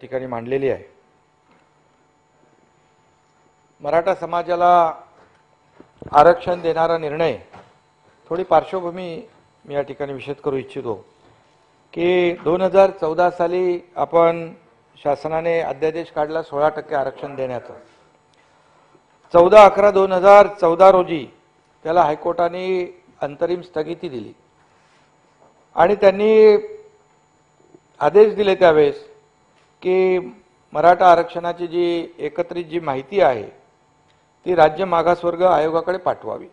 ठिकाणी मांडलेली आहे। मराठा समाजाला आरक्षण देणारा निर्णय, थोडी पार्श्वभूमी मी या ठिकाणी विशद करू इच्छितो की 2014 साली आपण शासनाने अध्यादेश काढला 16% आरक्षण देण्याचा। 14/11/2014 रोजी त्याला हायकोर्टाने अंतरिम स्थगिती दिली आणि त्यांनी आदेश दिले त्यावेळेस की मराठा आरक्षणाची जी एकत्रित जी माहिती आहे ती राज्य मागासवर्ग आयोगाकडे पाठवावी।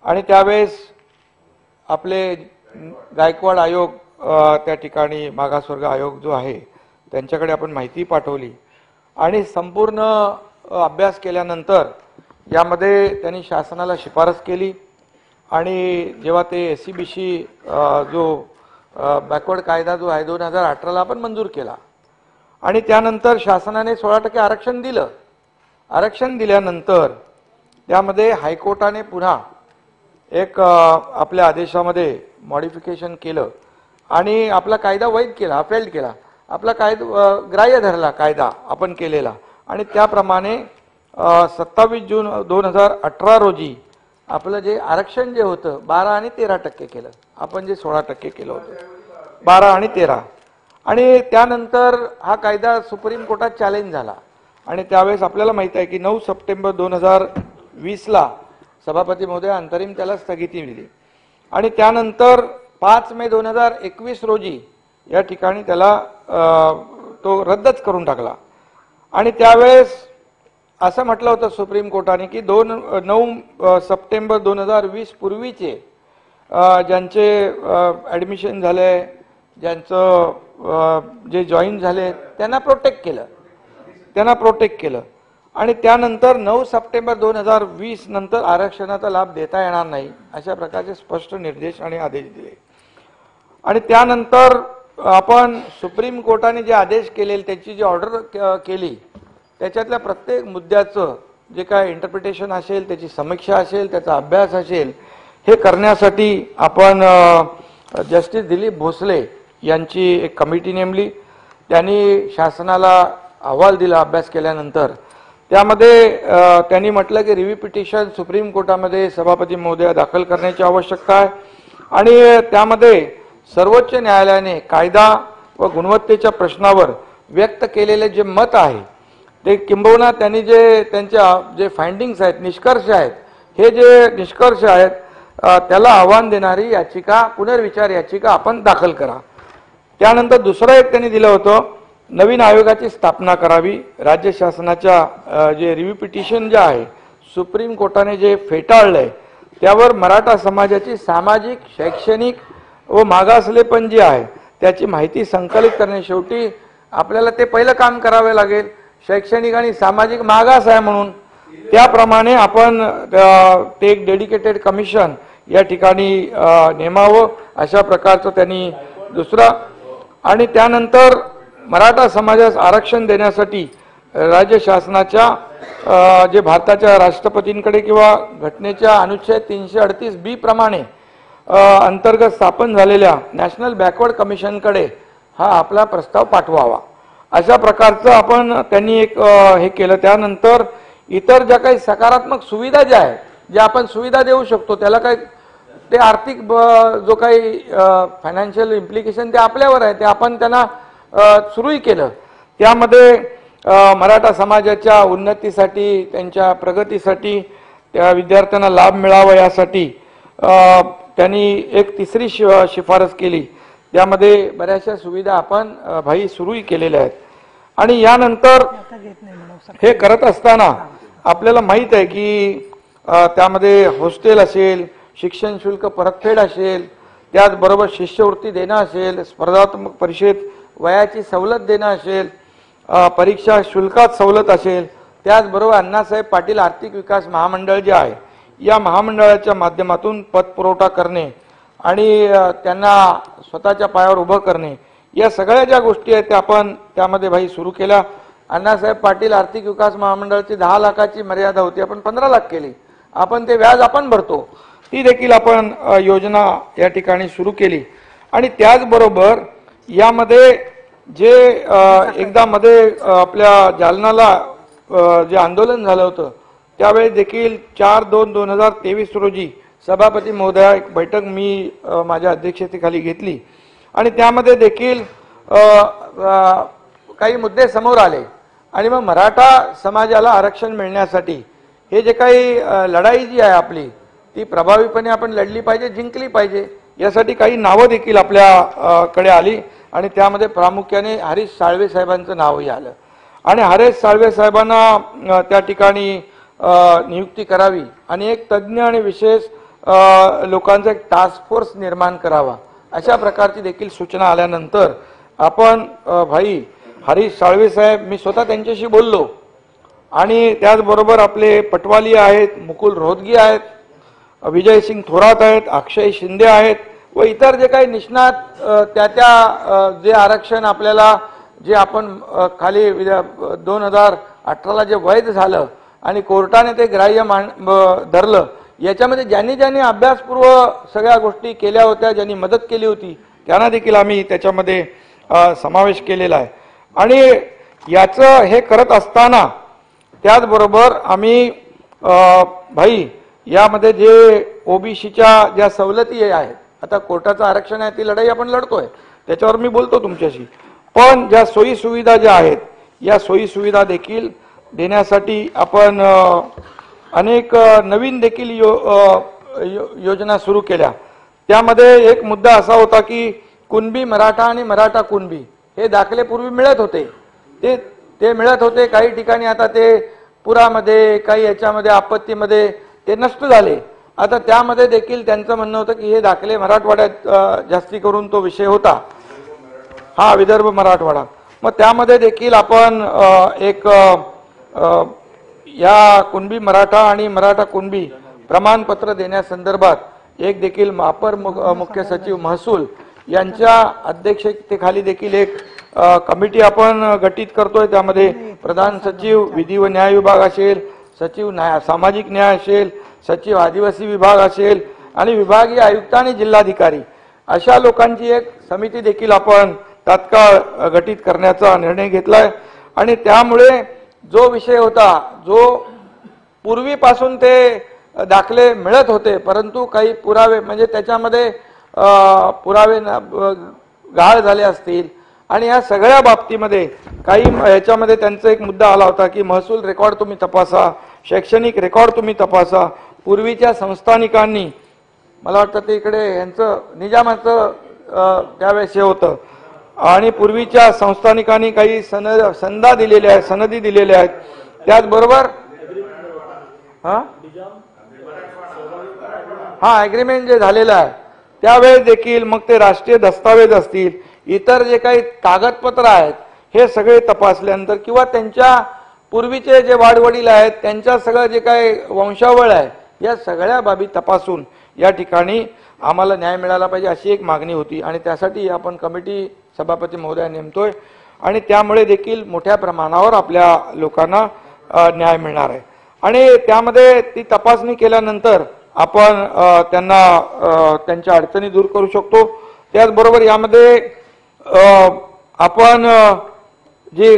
आणि त्यावेळेस आपले गायकवाड आयोग, त्या ठिकाणी मागासवर्ग आयोग जो आहे त्यांच्याकडे आपण माहिती पाठवली आणि संपूर्ण अभ्यास केल्यानंतर यामध्ये त्यांनी शासनाला शिफारस केली आणि जेव्हा ते SCBC जो बॅकवर्ड कायदा जो आहे 2018 ला आपण मंजूर केला आणि त्यानंतर शासनाने 16% आरक्षण दिलं। आरक्षण दिल्यानंतर त्यामध्ये हायकोर्टाने पुन्हा एक आपल्या आदेशामध्ये मॉडिफिकेशन केलं आणि आपला कायदा वैध केला, अपहेल्ड केला, आपला कायदा ग्राह्य धरला कायदा आपण केलेला आणि त्याप्रमाणे 27 जून 2018 रोजी आपलं जे आरक्षण जे होतं 12 आणि 13% केलं, आपण जे 16% केलं होतं 12 आणि 13। आणि त्यानंतर हा कायदा सुप्रीम कोर्टात चॅलेंज झाला आणि त्यावेळेस आपल्याला माहिती आहे की 9 सप्टेंबर 2020 ला सभापती महोदय अंतरिम त्याला स्थगिती दिली आणि त्यानंतर 5 मे 2021 रोजी या ठिकाणी त्याला तो रद्दच करून टाकला। आणि त्यावेळेस असं म्हटलं होतं सुप्रीम कोर्टाने की 9 सप्टेंबर 2020 पूर्वीचे ज्यांचे ॲडमिशन झाले, ज्यांचं जे जॉईन झाले त्यांना प्रोटेक्ट केलं आणि त्यानंतर 9 सप्टेंबर 2020 नंतर आरक्षणाचा लाभ देता येणार नाही अशा प्रकारचे स्पष्ट निर्देश आणि आदेश दिले। आणि त्यानंतर आपण सुप्रीम कोर्टाने जे आदेश केले, त्याची जी ऑर्डर केली त्याच्यातल्या प्रत्येक मुद्द्याचं जे काय इंटरप्रिटेशन असेल, त्याची समीक्षा असेल, त्याचा अभ्यास असेल, हे करण्यासाठी आपण जस्टिस दिलीप भोसले यांची एक कमिटी नेमली। त्यांनी शासनाला अहवाल दिला अभ्यास केल्यानंतर। त्यामध्ये त्यांनी म्हटलं की रिव्ह्यू पिटिशन सुप्रीम कोर्टामध्ये सभापती महोदय दाखल करण्याची आवश्यकता आहे आणि त्यामध्ये सर्वोच्च न्यायालयाने कायदा व गुणवत्तेच्या प्रश्नावर व्यक्त केलेले जे मत आहे ते किंबहुना त्यांनी जे त्यांच्या जे फाइंडिंग्स आहेत, निष्कर्ष आहेत, हे जे निष्कर्ष आहेत त्याला आव्हान देणारी याचिका, पुनर्विचार याचिका आपण दाखल करा। त्यानंतर दुसरं एक त्यांनी दिलं होतं, नवीन आयोगाची स्थापना करावी। राज्य शासनाच्या जे रिव्ह्यू पिटिशन जे आहे सुप्रीम कोर्टाने जे फेटाळलंय त्यावर मराठा समाजाची सामाजिक, शैक्षणिक व मागासलेपण जे आहे त्याची माहिती संकलित करणे। शेवटी आपल्याला ते पहिलं काम करावे लागेल, शैक्षणिक आणि सामाजिक मागास आहे म्हणून त्याप्रमाणे आपण ते एक डेडिकेटेड कमिशन या ठिकाणी नेमावं अशा प्रकारचं त्यांनी दुसरा। आणि त्यानंतर मराठा समाजास आरक्षण देण्यासाठी राज्य शासनाच्या जे भारताच्या राष्ट्रपतींकडे किंवा घटनेच्या अनुच्छेद 338B प्रमाणे अंतर्गत स्थापन झालेल्या नॅशनल बॅकवर्ड कमिशनकडे हा आपला प्रस्ताव पाठवावा अशा प्रकारचं आपण त्यांनी एक हे केलं। त्यानंतर इतर ज्या काही सकारात्मक सुविधा ज्या आहेत, ज्या आपण सुविधा देऊ शकतो, त्याला काय ते आर्थिक जो काही फायनान्शियल इम्प्लिकेशन ते आपल्यावर आहे, ते आपण त्यांना सुरूही केलं। त्यामध्ये मराठा समाजाच्या उन्नतीसाठी, त्यांच्या प्रगतीसाठी, त्या विद्यार्थ्यांना लाभ मिळावा यासाठी त्यांनी एक तिसरी शिफारस केली। त्यामध्ये बऱ्याचशा सुविधा आपण भाई सुरूही केलेल्या आहेत। आणि यानंतर हे करत असताना आपल्याला माहित आहे की त्यामध्ये हॉस्टेल असेल, शिक्षण शुल्क परतफेड असेल, त्याचबरोबर शिष्यवृत्ती देणं असेल, स्पर्धात्मक परीक्षेत वयाची सवलत देणं असेल, परीक्षा शुल्कात सवलत असेल, त्याचबरोबर अण्णासाहेब पाटील आर्थिक विकास महामंडळ जे आहे या महामंडळाच्या माध्यमातून पतपुरवठा करणे आणि त्यांना स्वतःच्या पायावर उभं करणे, या सगळ्या ज्या गोष्टी आहेत त्या आपण त्यामध्ये भाई सुरू केल्या। अण्णासाहेब पाटील आर्थिक विकास महामंडळाची 10 लाखाची मर्यादा होती, आपण 15 लाख केली। आपण ते व्याज आपण भरतो, ती देखील आपण योजना या ठिकाणी सुरू केली। आणि त्याचबरोबर यामध्ये जे एकदा मध्ये आपल्या जालनाला जे आंदोलन झालं होतं त्यावेळी देखील 4/2/2023 रोजी सभापती महोदया एक बैठक मी माझ्या अध्यक्षतेखाली घेतली आणि त्यामध्ये देखील काही मुद्दे समोर आले आणि मग मराठा समाजाला आरक्षण मिळण्यासाठी हे जे काही लढाई जी आहे आपली ती प्रभावीपणे आपण लढली पाहिजे, जिंकली पाहिजे, यासाठी काही नावं देखील आपल्या कडे आली आणि त्यामध्ये प्रामुख्याने हरीश साळवे साहेबांचं नावही आलं आणि हरीश साळवे साहेबांना त्या ठिकाणी नियुक्ती करावी आणि एक तज्ज्ञ आणि विशेष लोकांचा एक टास्क फोर्स निर्माण करावा अशा प्रकारची देखील सूचना आल्यानंतर आपण भाई हरीश साळवे साहेब, मी स्वतः त्यांच्याशी बोललो आणि त्याचबरोबर आपले पटवाली आहेत, मुकुल रोहतगी आहेत, विजयसिंग थोरात आहेत, अक्षय शिंदे आहेत व इतर जे काही निष्णात त्या जे आरक्षण आपल्याला जे आपण खाली 2018ला जे वैध झालं आणि कोर्टाने ते ग्राह्य धरलं, याच्यामध्ये ज्यांनी अभ्यासपूर्व सगळ्या गोष्टी केल्या होत्या, ज्यांनी मदत केली होती त्यांना देखील आम्ही त्याच्यामध्ये समावेश केलेला आहे आणि याचं हे करत असताना त्याचबरोबर आम्ही भाई यामध्ये जे ओबीसीच्या ज्या सवलती आहेत, आता कोर्टाचं आरक्षण आहे ती लढाई आपण लढतोय, त्याच्यावर मी बोलतो तुमच्याशी, पण ज्या सोयी सुविधा ज्या आहेत या सोयी सुविधा देखील देण्यासाठी आपण अनेक नवीन देखील योजना सुरू केल्या। त्यामध्ये एक मुद्दा असा होता की कुणबी मराठा आणि मराठा कुणबी हे दाखले पूर्वी मिळत होते, ते मिळत होते, काही ठिकाणी आता ते पुरामध्ये काही याच्यामध्ये आपत्तीमध्ये ते नष्ट झाले। आता त्यामध्ये देखील त्यांचं म्हणणं होतं की हे दाखले मराठवाड्यात जास्ती करून तो विषय होता, हा विदर्भ मराठवाडा, मग त्यामध्ये देखील आपण एक या कुणबी मराठा आणि मराठा कुणबी प्रमाणपत्र देण्यासंदर्भात एक देखील अपर मुख्य सचिव महसूल यांच्या अध्यक्षतेखाली देखील एक कमिटी आपण गठीत करतोय। त्यामध्ये प्रधान सचिव विधी व न्याय विभाग असेल, सचिव सामाजिक न्याय असेल, सचिव आदिवासी विभाग असेल आणि विभागीय आयुक्त आणि जिल्हाधिकारी अशा लोकांची एक समिती देखील आपण तात्काळ गठीत करण्याचा निर्णय घेतलाय आणि त्यामुळे जो विषय होता, जो पूर्वीपासून ते दाखले मिळत होते परंतु काही पुरावे म्हणजे त्याच्यामध्ये पुरावे गाळ झाले असतील आणि या सगळ्या बाबतीमध्ये काही याच्यामध्ये त्यांचा एक मुद्दा आला होता की महसूल रेकॉर्ड तुम्ही तपासा, शैक्षणिक रेकॉर्ड तुम्ही तपासा, पूर्वीच्या संस्थानिकांनी, मला वाटतं ते इकडे यांचं निजामाचं त्यावेळेस हे होतं आणि पूर्वीच्या संस्थानिकांनी काही सनदी दिलेल्या आहेत, त्याचबरोबर ॲग्रीमेंट जे झालेलं आहे त्यावेळेस देखील मग ते राष्ट्रीय दस्तावेज असतील, इतर जे काही कागदपत्र आहेत हे सगळे तपासल्यानंतर किंवा त्यांच्या पूर्वीचे जे वाडवडील आहेत त्यांच्या सगळं जे काही वंशावळ आहे या सगळ्या बाबी तपासून या ठिकाणी आम्हाला न्याय मिळाला पाहिजे अशी एक मागणी होती आणि त्यासाठी आपण कमिटी सभापती महोदय नेमतोय आणि त्यामुळे देखील मोठ्या प्रमाणावर आपल्या लोकांना न्याय मिळणार आहे आणि त्यामध्ये ती तपासणी केल्यानंतर आपण त्यांना त्यांच्या अडचणी दूर करू शकतो। त्याचबरोबर यामध्ये आपण जे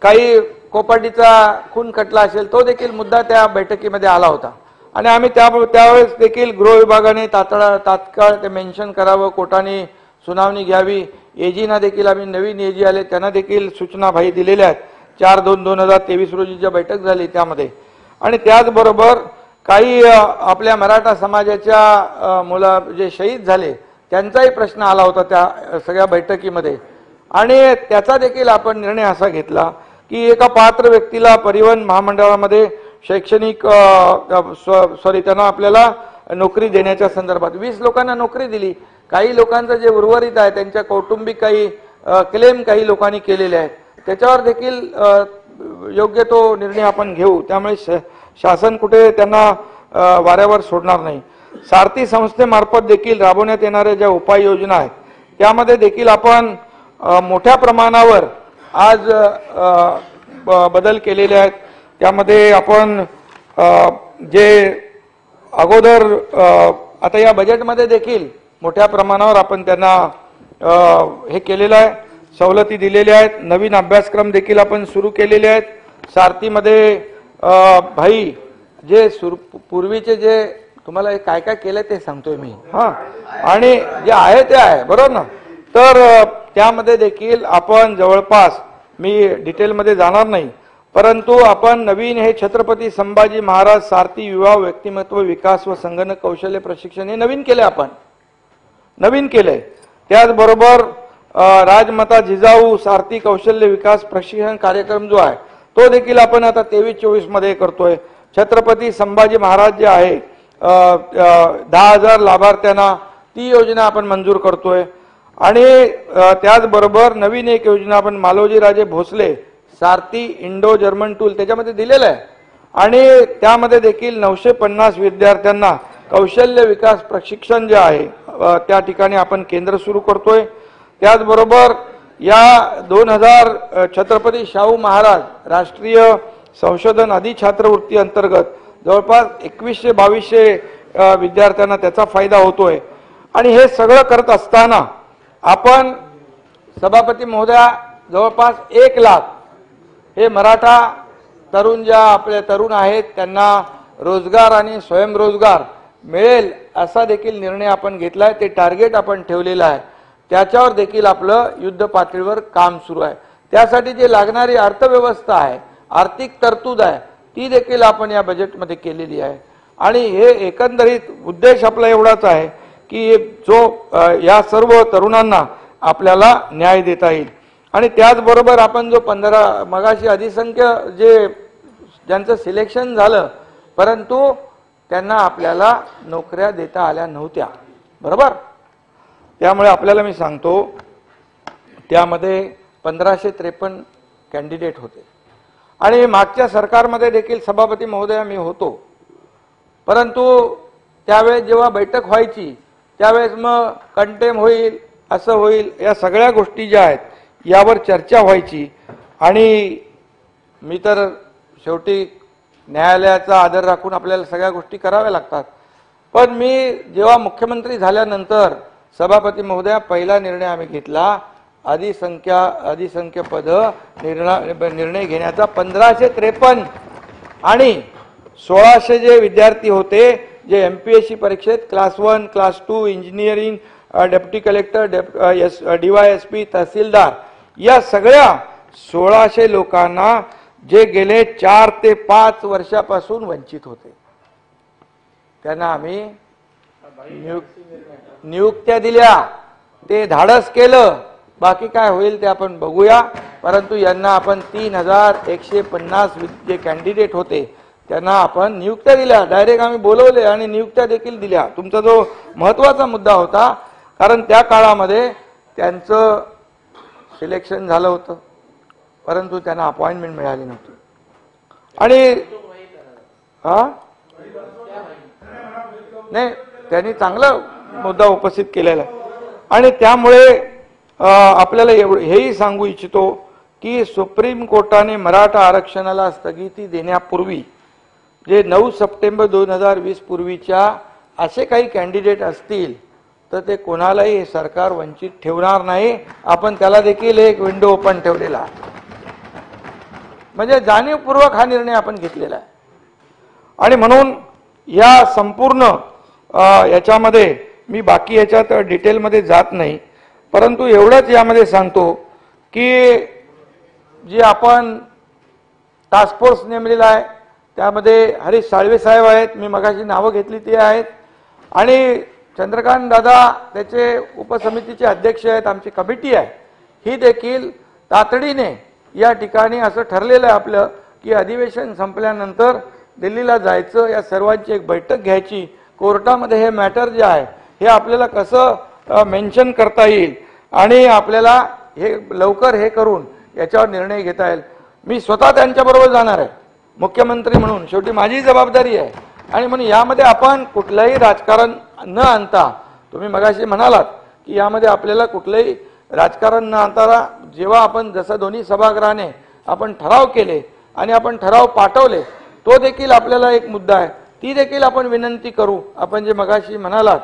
काही कोपर्डीचा खून खटला असेल तो देखील मुद्दा त्या बैठकीमध्ये आला होता आणि आम्ही त्यावेळेस देखील गृह विभागाने तात्काळ ते मेन्शन करावं, कोर्टाने सुनावणी घ्यावी, एजीना देखील आम्ही नवीन एजी आले त्यांना देखील सूचना भाई दिलेल्या आहेत 4/2/2023 रोजी जी बैठक झाली त्यामध्ये आणि त्याचबरोबर काही आपल्या मराठा समाजाच्या मुलं जे शहीद झाले त्यांचाही प्रश्न आला होता त्या सगळ्या बैठकीमध्ये आणि त्याचा देखील आपण निर्णय असा घेतला की एका पात्र व्यक्तीला परिवहन महामंडळामध्ये शैक्षणिक त्यांना आपल्याला नोकरी देण्याच्या संदर्भात 20 लोकांना नोकरी दिली, काही लोकांचं जे उर्वरित आहे त्यांच्या कौटुंबिक काही क्लेम काही लोकांनी केलेले आहेत त्याच्यावर देखील योग्य तो निर्णय आपण घेऊ, त्यामुळे शासन कुठे त्यांना वाऱ्यावर सोडणार नाही। सारथी संस्थेमार्फत देखील राबवण्यात येणाऱ्या ज्या उपाययोजना आहेत त्यामध्ये देखील आपण मोठ्या प्रमाणावर आज बदल केलेले आहेत। त्यामध्ये आपण जे अगोदर आता या बजेटमध्ये देखील मोठ्या प्रमाणावर आपण त्यांना हे केलेलं आहे। सवलती दिलेल्या आहेत. नवीन अभ्यासक्रम देखील आपण सुरू केलेले आहेत. सारथीमध्ये भाई जे पूर्वीचे जे तुम्हाला काय काय केलं ते सांगतोय मी, आणि जे आहे ते आहे, बरोबर ना. तर त्यामध्ये देखील आपण जवळपास, मी डिटेलमध्ये जाणार नाही, परंतु आपण नवीन हे छत्रपती संभाजी महाराज सारथी युवा व्यक्तिमत्व विकास व संगणक कौशल्य प्रशिक्षण हे नवीन केले, आपण नवीन केले. त्याचबरोबर राजमाता जिजाऊ सारथी कौशल्य विकास प्रशिक्षण कार्यक्रम जो आहे तो देखील आपण आता 23-24 मध्ये करतोय. छत्रपती संभाजी महाराज जे आहे 10,000 लाभार्थ्यांना ती योजना आपण मंजूर करतोय. आणि त्याचबरोबर नवीन एक योजना आपण मालोजी राजे भोसले सारथी इंडो जर्मन टूल त्याच्यामध्ये दिलेलं आहे, आणि त्यामध्ये देखील 950 विद्यार्थ्यांना कौशल्य विकास प्रशिक्षण जे आहे त्या ठिकाणी आपण केंद्र सुरू करतोय. त्याचबरोबर या 2000 छत्रपती शाहू महाराज राष्ट्रीय संशोधन अधिछात्रवृत्ती अंतर्गत जवळपास 2100-2200 विद्यार्थ्यांना त्याचा फायदा होतोय. आणि हे सगळं करत असताना आपण सभापती महोदया जवळपास 1 लाख हे मराठा तरुण ज्या आपले तरुण आहेत त्यांना रोजगार आणि स्वयंरोजगार मिळेल असा देखील निर्णय आपण घेतलाय. ते टार्गेट आपण ठेवलेलं आहे, त्याच्यावर देखील आपलं युद्ध पातळीवर काम सुरू आहे. त्यासाठी जे लागणारी अर्थव्यवस्था आहे, आर्थिक तरतूद आहे, ती देखील आपण या बजेटमध्ये केलेली आहे. आणि हे एकंदरीत उद्देश आपला एवढाच आहे की जो या सर्व तरुणांना आपल्याला न्याय देता येईल. आणि त्याचबरोबर आपण जो 15 मगाशी अधिसंख्य जे ज्यांचं सिलेक्शन झालं परंतु त्यांना आपल्याला नोकऱ्या देता आल्या नव्हत्या, बरोबर. त्यामुळे आपल्याला मी सांगतो त्यामध्ये 1553 कॅन्डिडेट होते. आणि मागच्या सरकारमध्ये देखील सभापती महोदया मी होतो, परंतु त्यावेळेस जेव्हा बैठक व्हायची त्यावेळेस मग कंटेम होईल, असं होईल, या सगळ्या गोष्टी ज्या आहेत यावर चर्चा व्हायची. आणि मी तर शेवटी न्यायालयाचा आदर राखून आपल्याला सगळ्या गोष्टी कराव्या लागतात. पण मी जेव्हा मुख्यमंत्री झाल्यानंतर सभापती महोदया पहिला निर्णय आम्ही घेतला अधिसंख्य पद निर्णय घेण्याचा. 1553 आणि 1600 जे विद्यार्थी होते जे MPSC परीक्षेत class 1 class 2 engineering deputy collector DYSP तहसीलदार या सगळ्या 1600 लोकांना जे गेले 4 ते 5 वर्षापासून वंचित होते त्यांना आम्ही नियुक्त्या दिल्या. ते धाडस केलं, बाकी काय होईल ते आपण बघूया. परंतु यांना आपण 3150 जे कॅन्डिडेट होते त्यांना आपण नियुक्त्या दिल्या. डायरेक्ट आम्ही बोलवले आणि नियुक्त्या देखील दिल्या. तुमचा जो महत्त्वाचा मुद्दा होता, कारण त्या काळामध्ये त्यांचं सिलेक्शन झालं होतं परंतु त्यांना अपॉइंटमेंट मिळाली नव्हती. आणि नाही, त्यांनी चांगला मुद्दा उपस्थित केलेला आहे. आणि त्यामुळे आपल्याला हेही सांगू इच्छितो की सुप्रीम कोर्टाने मराठा आरक्षणाला स्थगिती देण्यापूर्वी जे 9 सप्टेंबर 2020 पूर्वीच्या असे काही कॅन्डिडेट असतील तर ते कोणालाही हे सरकार वंचित ठेवणार नाही. आपण त्याला देखील एक विंडो ओपन ठेवलेला आहे, म्हणजे जाणीवपूर्वक हा निर्णय आपण घेतलेला आहे. आणि म्हणून या संपूर्ण याच्यामध्ये मी बाकी याच्यात डिटेलमध्ये जात नाही, परंतु एवढंच यामध्ये सांगतो की जी आपण टास्क फोर्स नेमलेला आहे त्यामध्ये हरीश साळवे साहेब आहेत, मी मगाशी नावं घेतली ते आहेत, आणि चंद्रकांत दादा त्याचे उपसमितीचे अध्यक्ष आहेत. आमची कमिटी आहे ही देखील तातडीने या ठिकाणी असं ठरलेलं आहे आपलं की अधिवेशन संपल्यानंतर दिल्लीला जायचं, या सर्वांची एक बैठक घ्यायची, कोर्टामध्ये हे मॅटर जे आहे हे आपल्याला कसं मेन्शन करता येईल आणि आपल्याला हे लवकर हे करून याच्यावर निर्णय घेता येईल. मी स्वतः त्यांच्याबरोबर जाणार आहे मुख्यमंत्री म्हणून, शेवटी माझी जबाबदारी आहे. आणि म्हणून यामध्ये आपण कुठलंही राजकारण न आणता, तुम्ही मगाशी म्हणालात की यामध्ये आपल्याला कुठलंही राजकारण न आणता जेव्हा आपण जसं दोन्ही सभागृहाने आपण ठराव केले आणि आपण ठराव पाठवले तो देखील आपल्याला एक मुद्दा आहे, ती देखील आपण विनंती करू. आपण जे मगाशी म्हणालात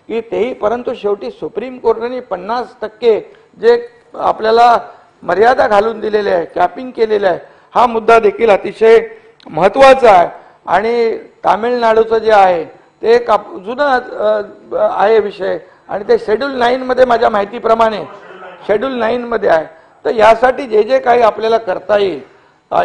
की तेही, परंतु शेवटी सुप्रीम कोर्टाने 50% जे आपल्याला मर्यादा घालून दिलेली आहे, कॅपिंग केलेलं आहे, हा मुद्दा देखील अतिशय महत्त्वाचा आहे. आणि तामिळनाडूचं जे आहे ते एक जुनं आहे विषय, आणि ते शेड्यूल 9 मध्ये माझ्या माहितीप्रमाणे शेड्यूल 9 मध्ये आहे. तर यासाठी जे जे काही आपल्याला करता येईल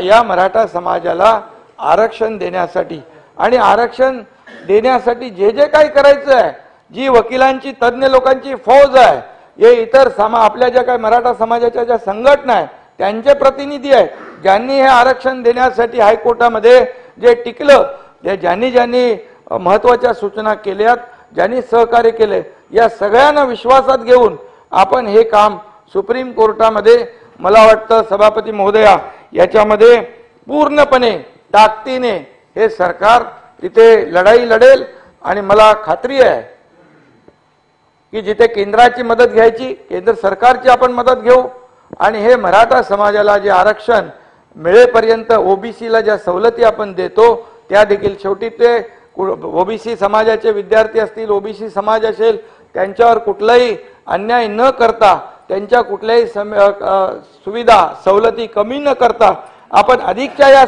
या मराठा समाजाला आरक्षण देण्यासाठी, आणि आरक्षण देण्यासाठी जे जे काही करायचं आहे, जी वकिलांची तज्ज्ञ लोकांची फौज आहे, हे इतर आपल्या ज्या काही मराठा समाजाच्या ज्या संघटना आहेत त्यांचे प्रतिनिधी आहेत, ज्यांनी हे आरक्षण देण्यासाठी हायकोर्टामध्ये जे टिकलं, ज्यांनी महत्त्वाच्या सूचना केल्यात, ज्यांनी सहकार्य केले, या सगळ्यांना विश्वासात घेऊन आपण हे काम सुप्रीम कोर्टामध्ये, मला वाटतं सभापती महोदया, याच्यामध्ये पूर्णपणे ताकदीने हे सरकार तिथे लढाई लढेल. आणि मला खात्री आहे की जिथे केंद्राची मदत घ्यायची, केंद्र सरकारची आपण मदत घेऊ, आणि हे मराठा समाजाला जे आरक्षण मिळेपर्यंत ओबीसीला ज्या सवलती आपण देतो त्या देखील, शेवटी ते ओबीसी समाजाचे विद्यार्थी असतील, ओबीसी समाज असेल, त्यांच्यावर कुठलाही अन्याय न करता, त्यांच्या कुठल्याही सुविधा सवलती कमी न करता आपण अधिकच्या या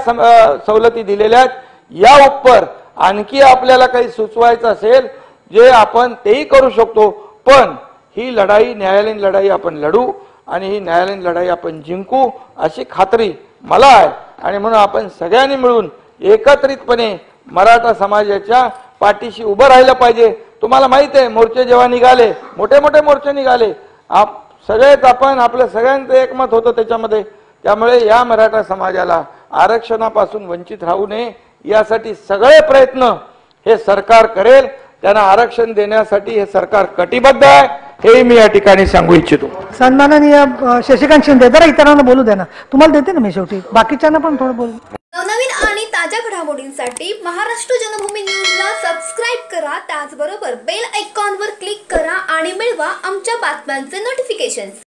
सवलती दिलेल्या आहेत. या उपर आणखी आपल्याला काही सुचवायचं असेल जे आपण तेही करू शकतो, पण ही लढाई न्यायालयीन लढाई आपण लढू, आणि ही न्यायालयीन लढाई आपण जिंकू अशी खात्री मला आहे. आणि म्हणून आपण सगळ्यांनी मिळून एकत्रितपणे मराठा समाजाच्या पाठीशी उभं राहिलं पाहिजे. तुम्हाला माहिती आहे, मोर्चे जेव्हा निघाले, मोठे मोठे मोर्चे निघाले, सगळेच आपण, आपलं सगळ्यांचं एकमत होतं त्याच्यामध्ये. त्यामुळे या मराठा समाजाला आरक्षणापासून वंचित राहू नये यासाठी सगळे प्रयत्न हे सरकार करेल. त्यांना आरक्षण देण्यासाठी हे सरकार कटिबद्ध आहे, हे मी या ठिकाणी सांगू इच्छितो. सन्माननीय शशिकांत शिंदे, जरा इतरांना बोलू द्या ना, तुम्हाला देते ना मी शेवटी, बाकीच्यांना पण थोडं बोलू. नवनवीन आणि ताज्या घडामोडींसाठी महाराष्ट्र जनभूमी न्यूजला सबस्क्राईब करा, त्याचबरोबर बेल आयकॉनवर क्लिक करा आणि मिळवा आमच्या बातम्यांचे नोटिफिकेशन्स.